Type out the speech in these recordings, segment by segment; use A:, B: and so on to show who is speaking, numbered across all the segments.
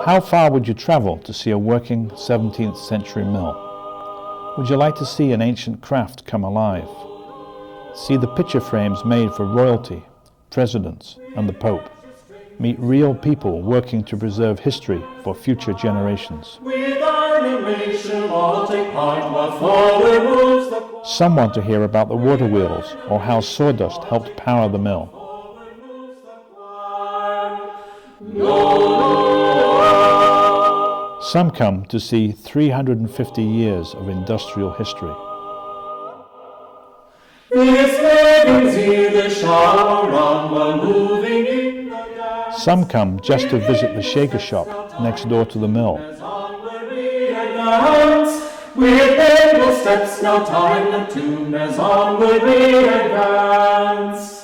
A: How far would you travel to see a working 17th century mill? Would you like to see an ancient craft come alive? See the picture frames made for royalty, presidents, and the Pope. Meet real people working to preserve history for future generations. Some want to hear about the water wheels or how sawdust helped power the mill. Some come to see 350 years of industrial history. Some come just to visit the shaker shop next door to the mill. With nimble steps, now time the tune as onward we advance.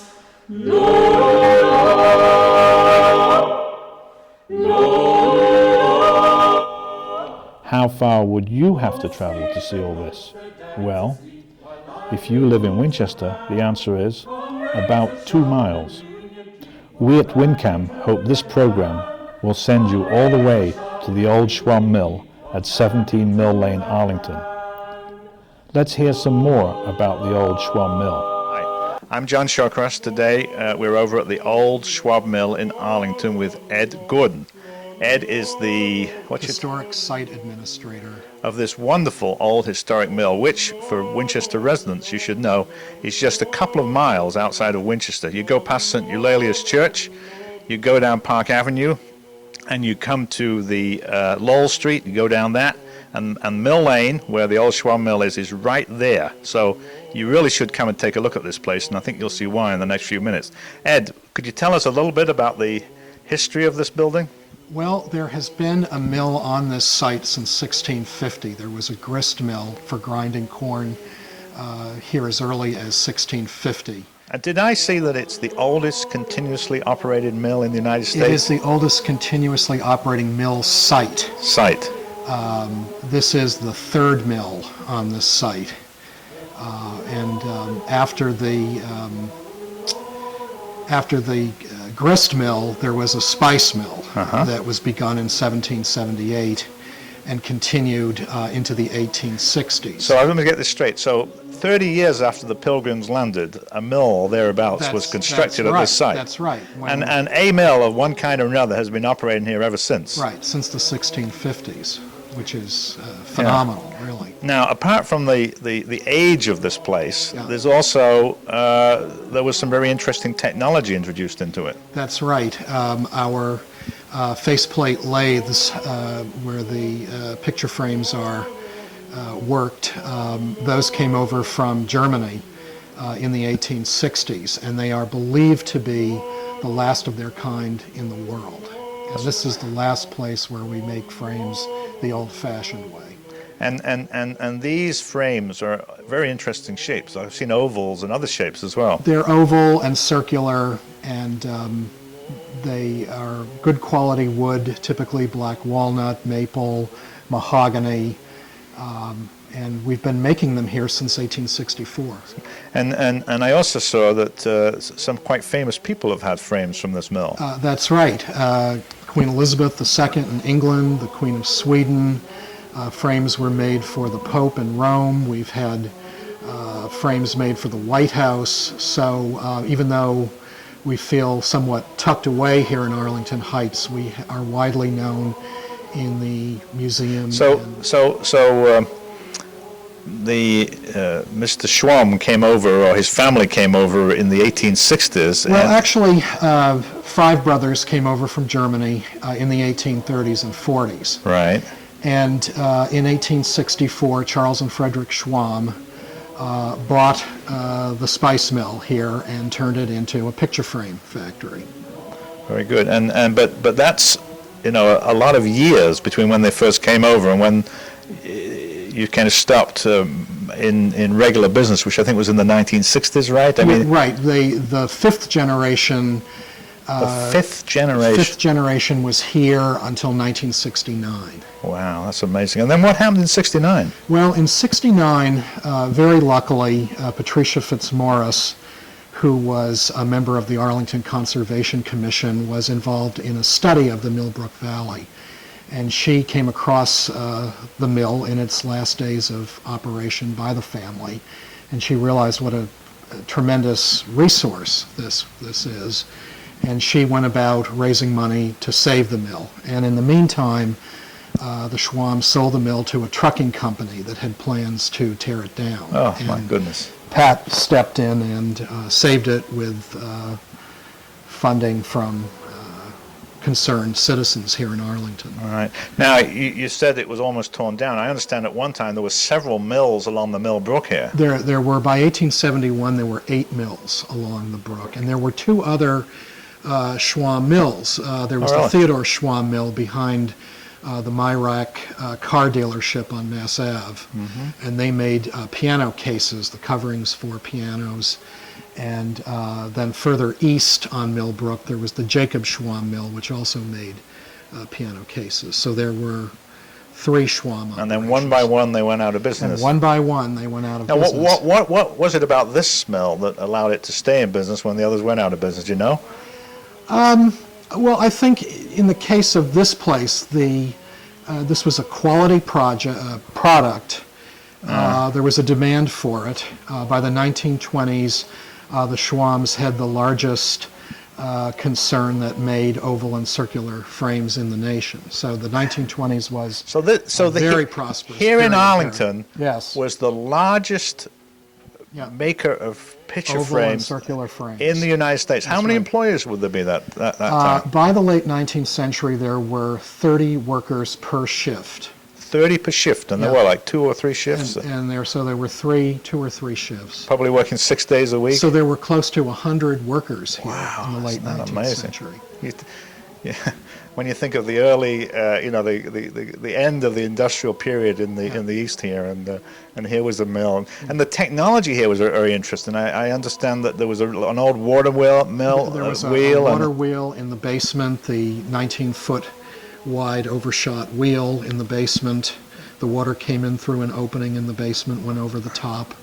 A: How far would you have to travel to see all this? Well, if you live in Winchester, the answer is about 2 miles. We at WinCam hope this program will send you all the way to the old Schwamb mill at 17 Mill Lane, Arlington. Let's hear some more about the old Schwamb mill.
B: Hi, I'm John Shawcross. Today we're over at the old Schwamb mill in Arlington with Ed Gordon. Ed is the
C: historic site administrator
B: of this wonderful old historic mill, which for Winchester residents you should know is just a couple of miles outside of Winchester. You go past St. Eulalia's Church, you go down Park Avenue, and you come to the Lowell Street, you go down that, and Mill Lane, where the old Schwamb mill is right there. So you really should come and take a look at this place, and I think you'll see why in the next few minutes. Ed, could you tell us a little bit about the history of this building?
C: Well, there has been a mill on this site since 1650. There was a grist mill for grinding corn here as early as 1650.
B: And did I see that it's the oldest continuously operated mill in the United States?
C: It is the oldest continuously operating mill site. This is the third mill on this site. After the grist mill, there was a spice mill that was begun in 1778 and continued into the 1860s.
B: So I'm going to get this straight. So 30 years after the Pilgrims landed, a mill thereabouts was constructed at this site.
C: That's right.
B: And a mill of one kind or another has been operating here ever since.
C: Right, since the 1650s, which is phenomenal, really.
B: Now, apart from the age of this place, there's also, there was some very interesting technology introduced into it.
C: That's right. Our faceplate lathes, where the picture frames are worked, those came over from Germany in the 1860s, and they are believed to be the last of their kind in the world. And this is the last place where we make frames the old-fashioned way.
B: And these frames are very interesting shapes. I've seen ovals and other shapes as well.
C: They're oval and circular, and they are good quality wood, typically black walnut, maple, mahogany, and we've been making them here since 1864.
B: And I also saw that some quite famous people have had frames from this mill.
C: That's right. Queen Elizabeth II in England, the Queen of Sweden. Frames were made for the Pope in Rome. We've had frames made for the White House. So even though we feel somewhat tucked away here in Arlington Heights, we are widely known in the museum.
B: Mr. Schwamb came over, or his family came over in the 1860s.
C: Well, actually, 5 brothers came over from Germany in the 1830s and 40s.
B: Right.
C: And in 1864, Charles and Frederick Schwamb bought the spice mill here and turned it into a picture frame factory.
B: Very good. But that's, a lot of years between when they first came over and when you kind of stopped in regular business, which I think was in the 1960s, right?
C: Right. The fifth generation.
B: The fifth generation
C: was here until 1969.
B: Wow, that's amazing. And then what happened in 69?
C: Well, in 69, very luckily, Patricia Fitzmaurice, who was a member of the Arlington Conservation Commission, was involved in a study of the Millbrook Valley. And she came across the mill in its last days of operation by the family, and she realized what a tremendous resource this is. And she went about raising money to save the mill. And in the meantime, the Schwamb sold the mill to a trucking company that had plans to tear it down.
B: Oh,
C: and
B: my goodness.
C: Pat stepped in and saved it with funding from concerned citizens here in Arlington.
B: All right. Now, you said it was almost torn down. I understand at one time there were several mills along the Mill Brook here.
C: There were, by 1871, there were 8 mills along the brook, and there were 2 other Schwamb mills. There was the Theodore Schwamb mill behind the Myrack car dealership on Mass Ave, and they made piano cases, the coverings for pianos. And then further east on Mill Brook, there was the Jacob Schwamb mill, which also made piano cases. So there were 3 Schwamb operations.
B: And then one by one they went out of business.
C: And one by one they went out of
B: now,
C: business.
B: what was it about this mill that allowed it to stay in business when the others went out of business? Do you know?
C: Well, I think in the case of this place, this was a quality product. There was a demand for it. By the 1920s, the Schwambs had the largest concern that made oval and circular frames in the nation. So the 1920s was very prosperous.
B: Here in Arlington
C: yes.
B: was the largest maker of picture
C: oval
B: frames
C: and circular frames
B: in the United States. How many employees would there be that time?
C: By the late 19th century, there were 30 workers per shift.
B: 30 per shift, and there were like 2 or 3 shifts.
C: And there were 2 or 3 shifts.
B: Probably working 6 days a week.
C: So there were close to 100 workers here in the late
B: isn't that
C: 19th
B: amazing?
C: century.
B: When you think of the early, the end of the industrial period in the east here, and here was the mill, and the technology here was very interesting. I understand that there was an old water mill.
C: There was a water wheel in the basement, the 19-foot wide overshot wheel in the basement. The water came in through an opening in the basement, went over the top,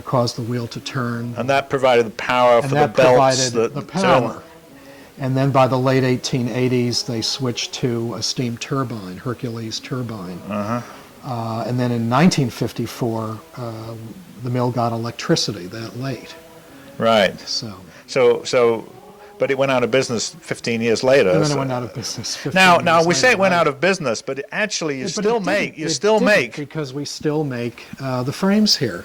C: caused the wheel to turn.
B: And that provided the power for the belts.
C: Provided the power. And then by the late 1880s, they switched to a steam turbine, Hercules turbine. And then in 1954, the mill got electricity that late.
B: Right. So, but it went out of business 15 years later.
C: And then it went out of business 15 years later.
B: Now we say it went out of business, but actually you still make.
C: Because we still make the frames here.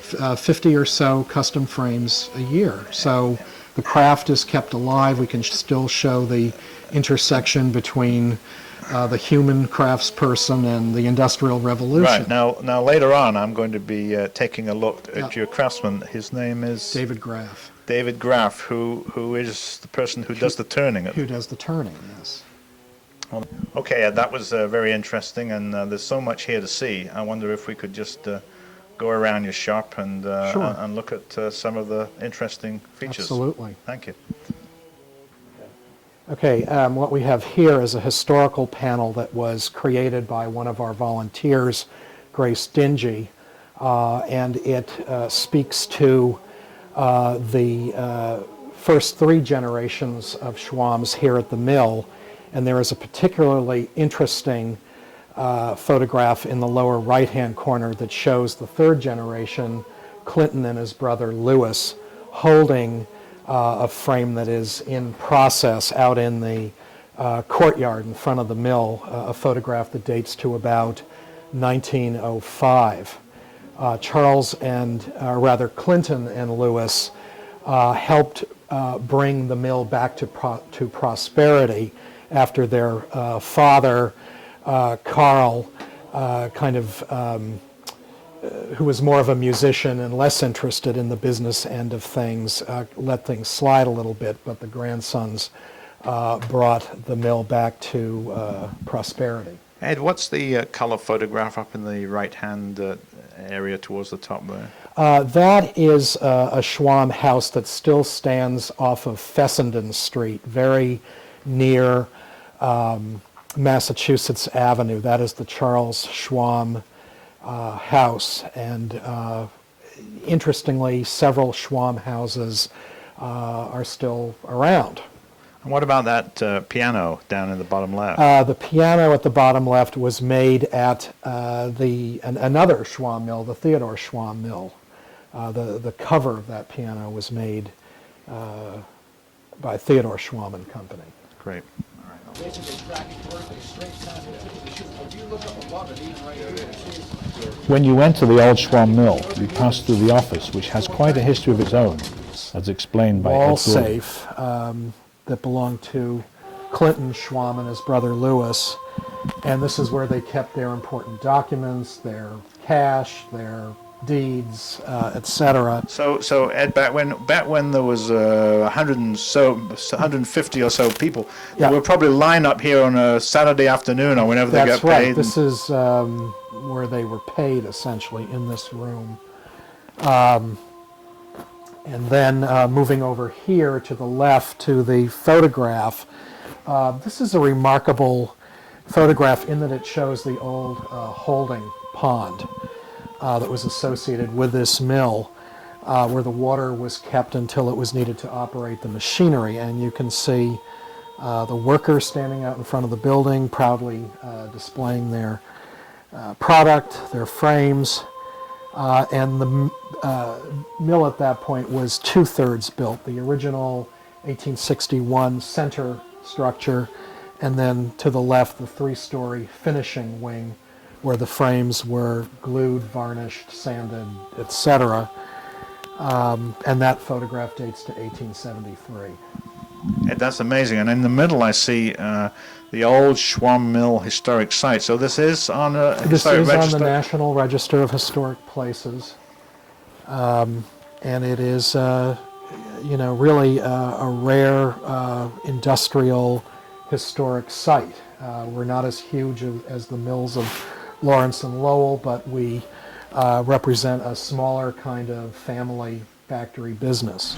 C: 50 or so custom frames a year. So the craft is kept alive. We can still show the intersection between the human craftsperson and the Industrial Revolution.
B: Right. Now later on, I'm going to be taking a look at your craftsman. His name is
C: David Graff.
B: David Graff, who is the person who does the turning.
C: Who does the turning, yes.
B: Okay, that was very interesting, and there's so much here to see. I wonder if we could just go around your shop and and look at some of the interesting features.
C: Absolutely.
B: Thank you.
C: Okay, what we have here is a historical panel that was created by one of our volunteers, Grace Dingy, and it speaks to the first 3 generations of Schwambs here at the mill, and there is a particularly interesting photograph in the lower right-hand corner that shows the 3rd generation, Clinton and his brother Lewis, holding a frame that is in process out in the courtyard in front of the mill, a photograph that dates to about 1905. Clinton and Lewis helped bring the mill back to prosperity after their father, Carl, who was more of a musician and less interested in the business end of things, let things slide a little bit, but the grandsons brought the mill back to prosperity.
B: Ed, what's the color photograph up in the right-hand area towards the top there?
C: That is a Schwamb house that still stands off of Fessenden Street, very near Massachusetts Avenue. That is the Charles Schwamb house, and interestingly, several Schwamb houses are still around.
B: And what about that piano down in the bottom left?
C: The piano at the bottom left was made at another Schwamb mill, the Theodore Schwamb mill. The cover of that piano was made by Theodore Schwamb and Company.
B: Great.
A: When you enter the old Schwamb mill, you pass through the office, which has quite a history of its own, as explained by
C: Wall
A: Ed Gordon.
C: safe that belonged to Clinton Schwamb and his brother Louis, and this is where they kept their important documents, their cash, their deeds, etc.
B: So Ed, back when there was 150 or so people,
C: Yeah.
B: they would probably line up here on a Saturday afternoon or whenever they
C: That's
B: got
C: right.
B: paid.
C: This is where they were paid, essentially, in this room. And then moving over here to the left to the photograph, this is a remarkable photograph in that it shows the old holding pond that was associated with this mill, where the water was kept until it was needed to operate the machinery. And you can see the workers standing out in front of the building, proudly displaying their product, their frames. And the mill at that point was 2/3 built. The original 1861 center structure, and then to the left, the 3-story finishing wing, where the frames were glued, varnished, sanded, etc. And that photograph dates to 1873.
B: Ed, that's amazing. And in the middle, I see the old Schwamb Mill historic site. So this is on a
C: This
B: historic
C: is
B: register?
C: on the National Register of Historic Places, and it is, really a rare industrial historic site. We're not as huge as the mills of Lawrence and Lowell, but we represent a smaller kind of family factory business.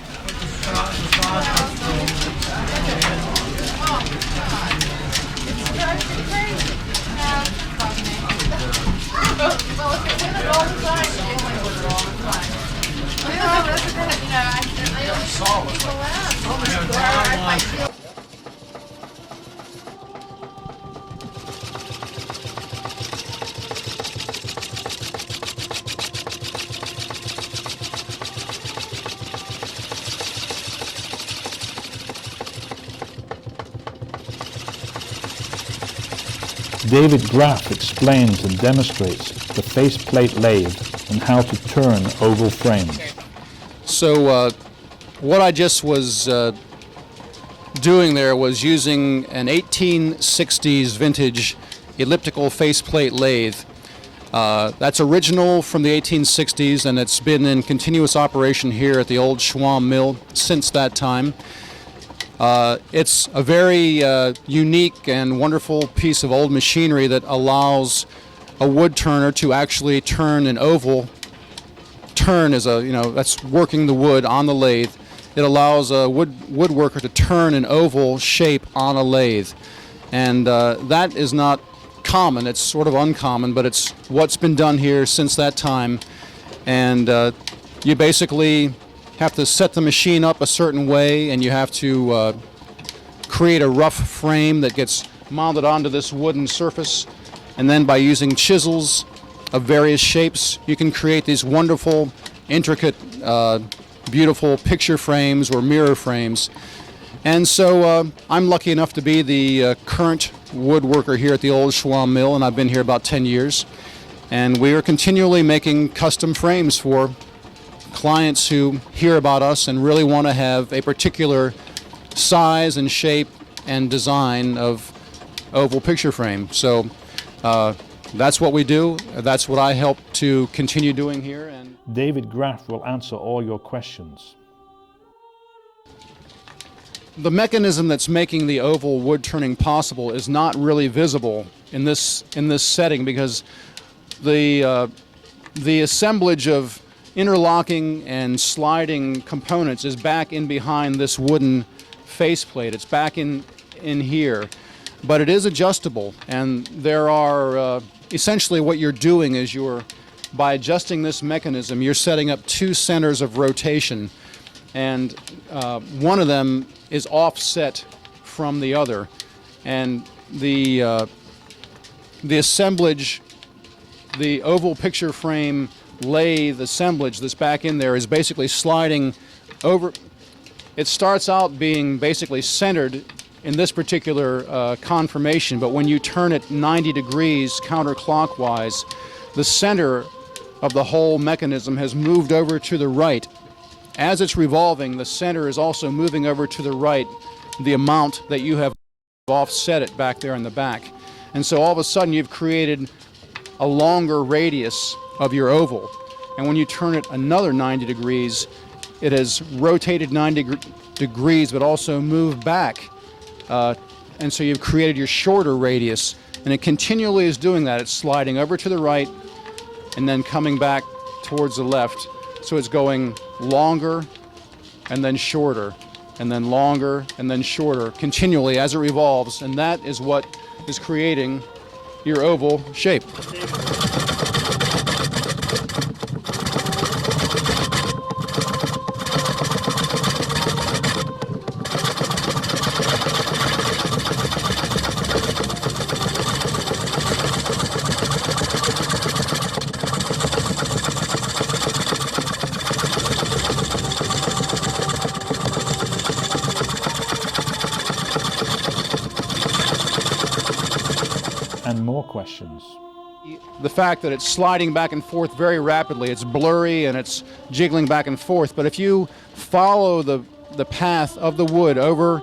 A: David Graff explains and demonstrates the faceplate lathe and how to turn oval frames.
D: So what I just was doing there was using an 1860s vintage elliptical faceplate lathe. That's original from the 1860s, and it's been in continuous operation here at the old Schwamb mill since that time. It's a very unique and wonderful piece of old machinery that allows a wood turner to actually turn an oval. Turn is that's working the wood on the lathe. It allows a woodworker to turn an oval shape on a lathe, and that is not common. It's sort of uncommon, but it's what's been done here since that time. And you basically have to set the machine up a certain way, and you have to create a rough frame that gets mounted onto this wooden surface, and then by using chisels of various shapes, you can create these wonderful, intricate, beautiful picture frames or mirror frames. And so I'm lucky enough to be the current woodworker here at the old Schwamb mill, and I've been here about 10 years. And we are continually making custom frames for clients who hear about us and really want to have a particular size and shape and design of oval picture frame. So that's what we do. That's what I help to continue doing here. And
A: David Graff will answer all your questions.
D: the mechanism that's making the oval wood turning possible is not really visible in this setting, because the assemblage of interlocking and sliding components is back in behind this wooden faceplate. It's back in here, but it is adjustable, and there are essentially what you're doing is you're by adjusting this mechanism, you're setting up two centers of rotation, and one of them is offset from the other, and the assemblage, the oval picture frame lathe assemblage that's back in there is basically sliding over. It starts out being basically centered in this particular conformation, but when you turn it 90 degrees counterclockwise, the center of the whole mechanism has moved over to the right. As it's revolving, the center is also moving over to the right, the amount that you have offset it back there in the back. And so all of a sudden you've created a longer radius of your oval. And when you turn it another 90 degrees, it has rotated 90 degrees but also moved back. And so you've created your shorter radius. And it continually is doing that. It's sliding over to the right and then coming back towards the left. So it's going longer and then shorter and then longer and then shorter continually as it revolves. And that is what is creating your oval shape.
A: And more questions.
D: The fact that it's sliding back and forth very rapidly, it's blurry and it's jiggling back and forth, but if you follow the path of the wood over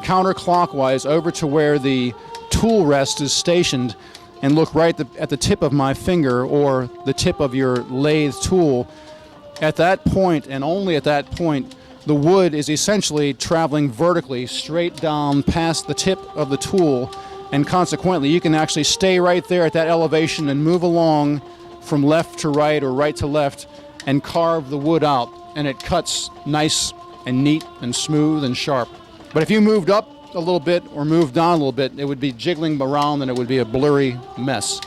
D: counterclockwise over to where the tool rest is stationed and look right at the tip of my finger or the tip of your lathe tool, at that point and only at that point, the wood is essentially traveling vertically straight down past the tip of the tool. And consequently, you can actually stay right there at that elevation and move along from left to right or right to left and carve the wood out. And it cuts nice and neat and smooth and sharp. But if you moved up a little bit or moved down a little bit, it would be jiggling around and it would be a blurry mess.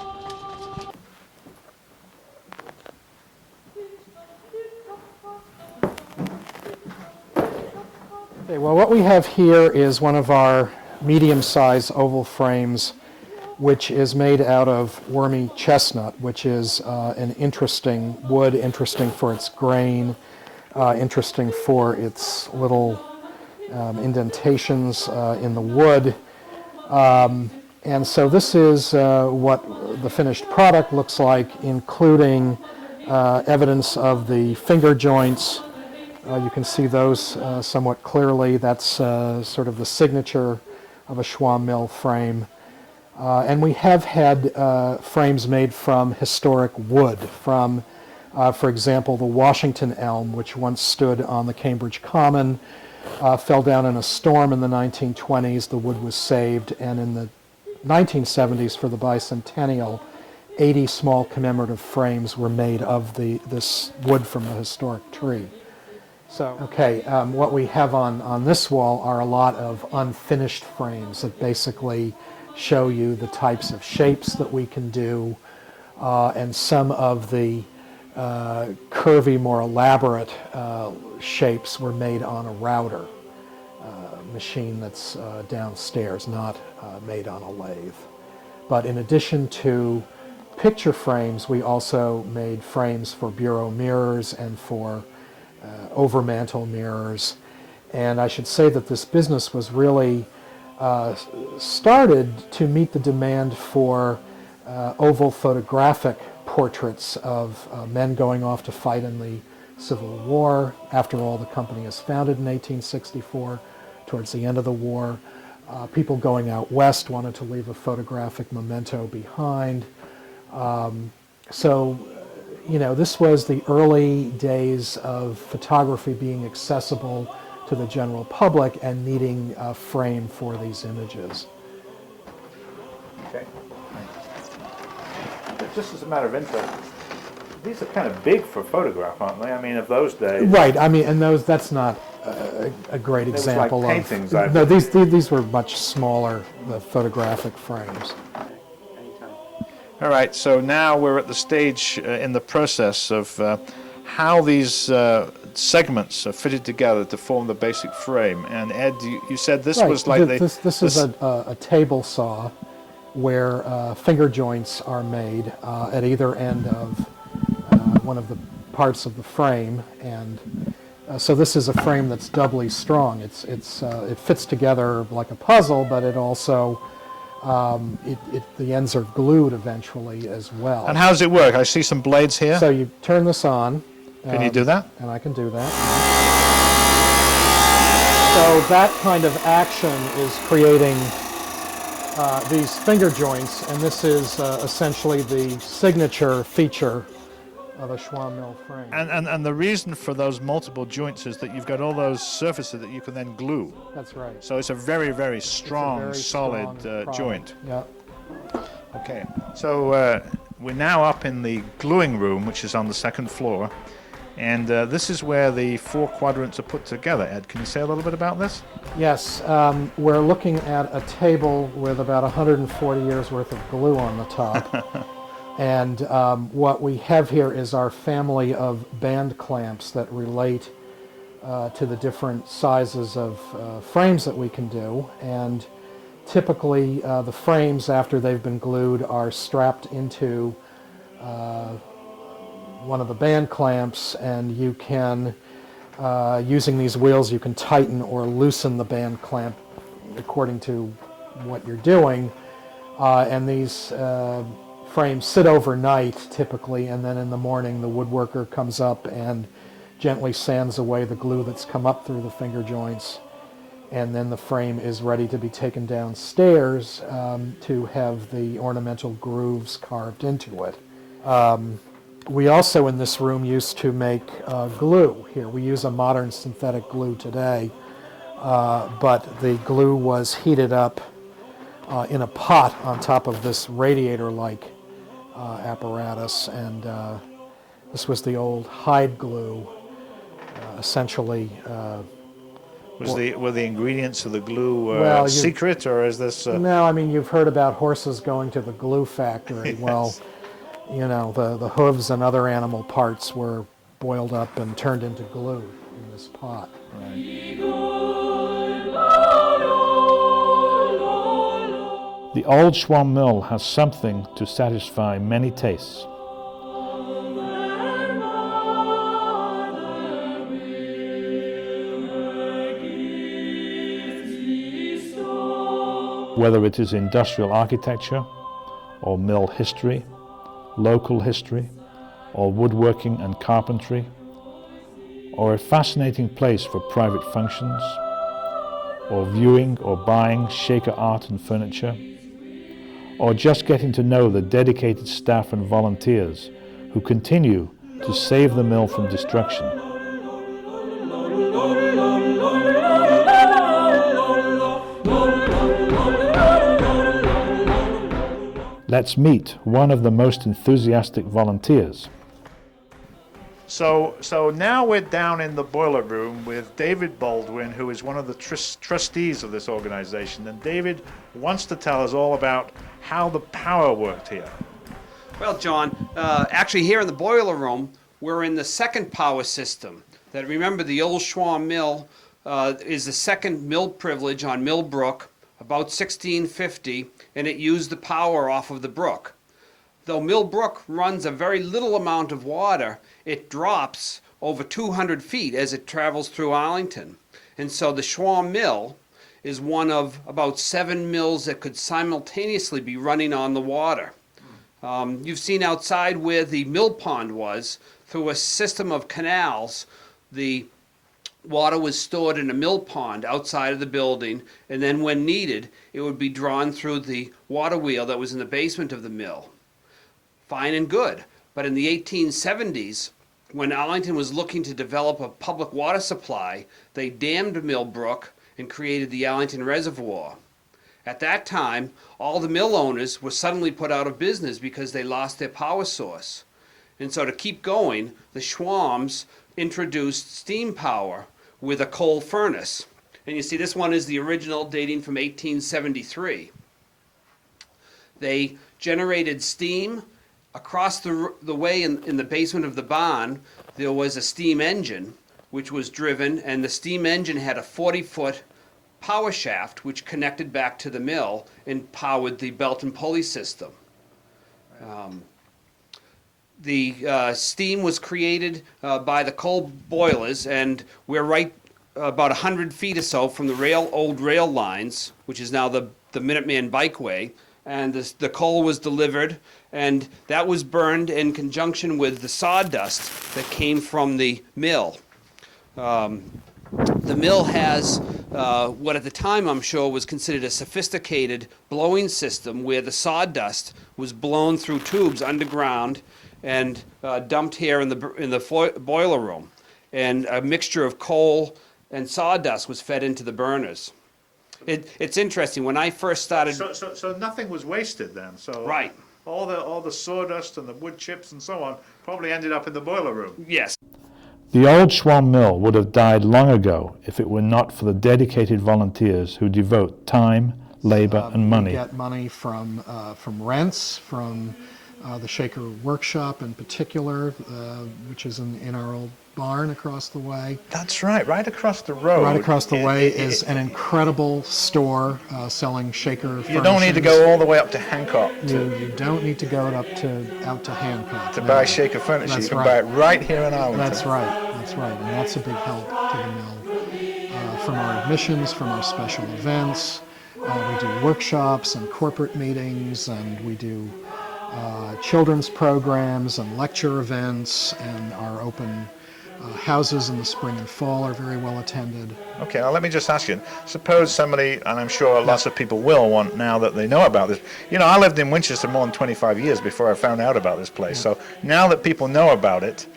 C: Okay, well, what we have here is one of our medium-sized oval frames, which is made out of wormy chestnut, which is an interesting wood, interesting for its grain, interesting for its little indentations in the wood. And so this is what the finished product looks like, including evidence of the finger joints. You can see those somewhat clearly. That's sort of the signature of a Schwamb mill frame. And we have had frames made from historic wood, from, for example, the Washington elm, which once stood on the Cambridge Common, fell down in a storm in the 1920s. The wood was saved, and in the 1970s, for the bicentennial, 80 small commemorative frames were made of this wood from the historic tree. So, okay, what we have on this wall are a lot of unfinished frames that basically show you the types of shapes that we can do, and some of the curvy, more elaborate shapes were made on a router machine that's downstairs, not made on a lathe. But in addition to picture frames, we also made frames for bureau mirrors and for overmantel mirrors. And I should say that this business was really started to meet the demand for oval photographic portraits of men going off to fight in the Civil War. After all, the company was founded in 1864, towards the end of the war. People going out west wanted to leave a photographic memento behind. So, you know, this was the early days of photography being accessible to the general public and needing a frame for these images.
B: Okay. Just as a matter of interest, these are kind of big for photograph, aren't they? I mean, of those days.
C: Right. I mean, and that's not a great example
B: like paintings,
C: of. No, these were much smaller, the photographic frames.
B: All All right, so now we're at the stage in the process of how these segments are fitted together to form the basic frame. And Ed, you said this
C: Right.
B: was like
C: This is a table saw where finger joints are made at either end of one of the parts of the frame, and so this is a frame that's doubly strong. It fits together like a puzzle, but it also the ends are glued eventually as well.
B: And how does it work? I see some blades here.
C: So you turn this on.
B: Can you do that?
C: And I can do that. So that kind of action is creating these finger joints, and this is essentially the signature feature of a Schwamb mill frame.
B: And the reason for those multiple joints is that you've got all those surfaces that you can then glue.
C: That's right.
B: So it's a very, very strong,
C: very
B: solid
C: strong
B: joint.
C: Yeah.
B: Okay, so we're now up in the gluing room, which is on the second floor. And this is where the four quadrants are put together. Ed, can you say a little bit about this?
C: Yes, we're looking at a table with about 140 years worth of glue on the top. And what we have here is our family of band clamps that relate to the different sizes of frames that we can do. And typically the frames, after they've been glued, are strapped into one of the band clamps, and you can, using these wheels, you can tighten or loosen the band clamp according to what you're doing. And these frames sit overnight typically, and then in the morning the woodworker comes up and gently sands away the glue that's come up through the finger joints, and then the frame is ready to be taken downstairs to have the ornamental grooves carved into it. We also in this room used to make glue here. We use a modern synthetic glue today, but the glue was heated up in a pot on top of this radiator-like apparatus, and this was the old hide glue, essentially.
B: Were the ingredients of the glue
C: Well,
B: secret, or is this?
C: No, I mean, you've heard about horses going to the glue factory.
B: Yes.
C: Well, you know, the hooves and other animal parts were boiled up and turned into glue in this pot.
A: The old Schwamb mill has something to satisfy many tastes. Whether it is industrial architecture, or mill history, local history, or woodworking and carpentry, or a fascinating place for private functions, or viewing or buying Shaker art and furniture, or just getting to know the dedicated staff and volunteers who continue to save the mill from destruction. Let's meet one of the most enthusiastic volunteers.
B: So now we're down in the boiler room with David Baldwin, who is one of the trustees of this organization. And David wants to tell us all about how the power worked here.
E: Well, John, actually here in the boiler room, we're in the second power system. That, remember, the old Schwamb mill is the second mill privilege on Mill Brook, about 1650, and it used the power off of the brook. Though Mill Brook runs a very little amount of water, it drops over 200 feet as it travels through Arlington. And so the Schwamb mill is one of about 7 mills that could simultaneously be running on the water. You've seen outside where the mill pond was, through a system of canals, the water was stored in a mill pond outside of the building, and then when needed, it would be drawn through the water wheel that was in the basement of the mill. Fine and good. But in the 1870s, when Arlington was looking to develop a public water supply, they dammed Mill Brook and created the Arlington Reservoir. At that time, all the mill owners were suddenly put out of business because they lost their power source. And so to keep going, the Schwambs introduced steam power with a coal furnace. And you see, this one is the original, dating from 1873. They generated steam. Across the way in the basement of the barn, there was a steam engine which was driven, and the steam engine had a 40-foot power shaft which connected back to the mill and powered the belt and pulley system. The steam was created by the coal boilers, and we're right about 100 feet or so from the old rail lines, which is now the Minuteman Bikeway, and the coal was delivered, and that was burned in conjunction with the sawdust that came from the mill. The mill has what at the time I'm sure was considered a sophisticated blowing system where the sawdust was blown through tubes underground and dumped here in the boiler room. And a mixture of coal and sawdust was fed into the burners. It's interesting, when I first started...
B: So nothing was wasted then? So
E: Right.
B: All the sawdust and the wood chips and so on probably ended up in the boiler room.
E: Yes.
A: The old Schwamb mill would have died long ago if it were not for the dedicated volunteers who devote time, labor, and money.
C: We get money from rents, from the Shaker Workshop in particular, which is in our old barn across the way.
B: That's right across the road.
C: Right across the way is an incredible store selling Shaker furnishings.
B: You don't need to go all the way up to Hancock
C: You don't need to go out to Hancock
B: to buy Shaker furniture.
C: That's
B: You can
C: right.
B: buy it right here in Arlington.
C: That's right, and that's a big help to the mill. From our admissions, from our special events, we do workshops and corporate meetings, and we do children's programs and lecture events, and our open houses in the spring and fall are very well attended.
B: Okay, now let me just ask you, suppose somebody, and I'm sure lots of people will want now that they know about this. You know, I lived in Winchester more than 25 years before I found out about this place. So now that people know about it,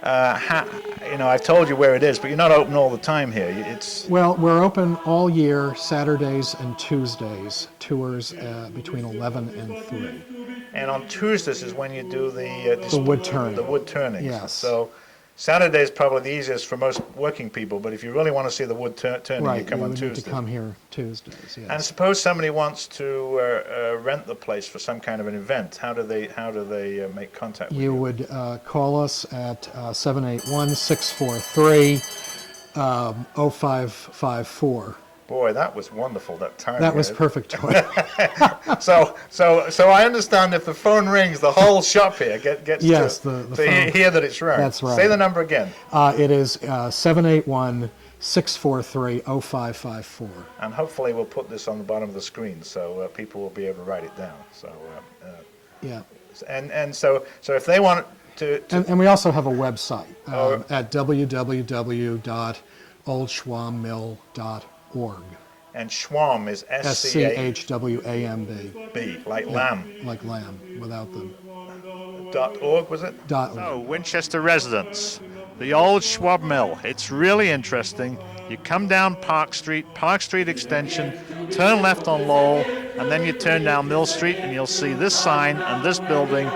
B: I've told you where it is, but you're not open all the time here.
C: Well, we're open all year, Saturdays and Tuesdays, tours between 11 and 3.
B: And on Tuesdays is when you do the
C: wood turning.
B: The wood turning.
C: Yes.
B: So Saturday is probably the easiest for most working people, but if you really want to see the wood turning, you come on Tuesday.
C: Right, you need to come here Tuesdays, yes.
B: And suppose somebody wants to rent the place for some kind of an event. How do they make contact with you?
C: You would call us at 781-643-0554.
B: Boy, that was wonderful, that time.
C: That was perfect.
B: So I understand if the phone rings, the whole shop here gets
C: yes,
B: to
C: the phone.
B: Hear that it's rung.
C: That's right.
B: Say the number again.
C: It is 781-643-0554.
B: And hopefully we'll put this on the bottom of the screen so people will be able to write it down. So
C: yeah.
B: And so if they want to
C: and we also have a website at www.oldschwambmill.org.
B: And Schwamb is
C: SCHWAMB.
B: B, like lamb.
C: Like lamb, without the...
B: .org, was it?
C: .org.
B: So, Winchester residents, the old Schwab Mill. It's really interesting. You come down Park Street Extension, turn left on Lowell, and then you turn down Mill Street, and you'll see this sign and this building.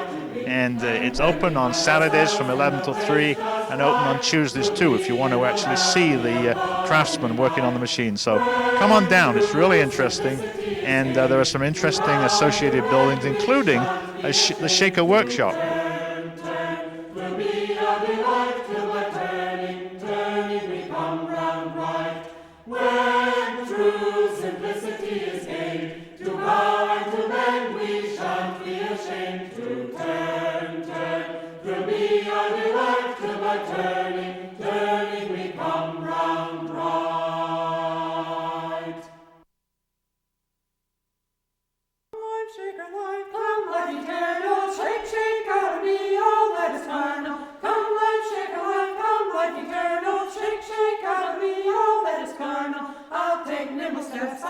B: And it's open on Saturdays from 11 till 3 and open on Tuesdays too if you want to actually see the craftsmen working on the machine. So come on down, it's really interesting. And there are some interesting associated buildings, including the Shaker Workshop.
F: I'll take nimble steps.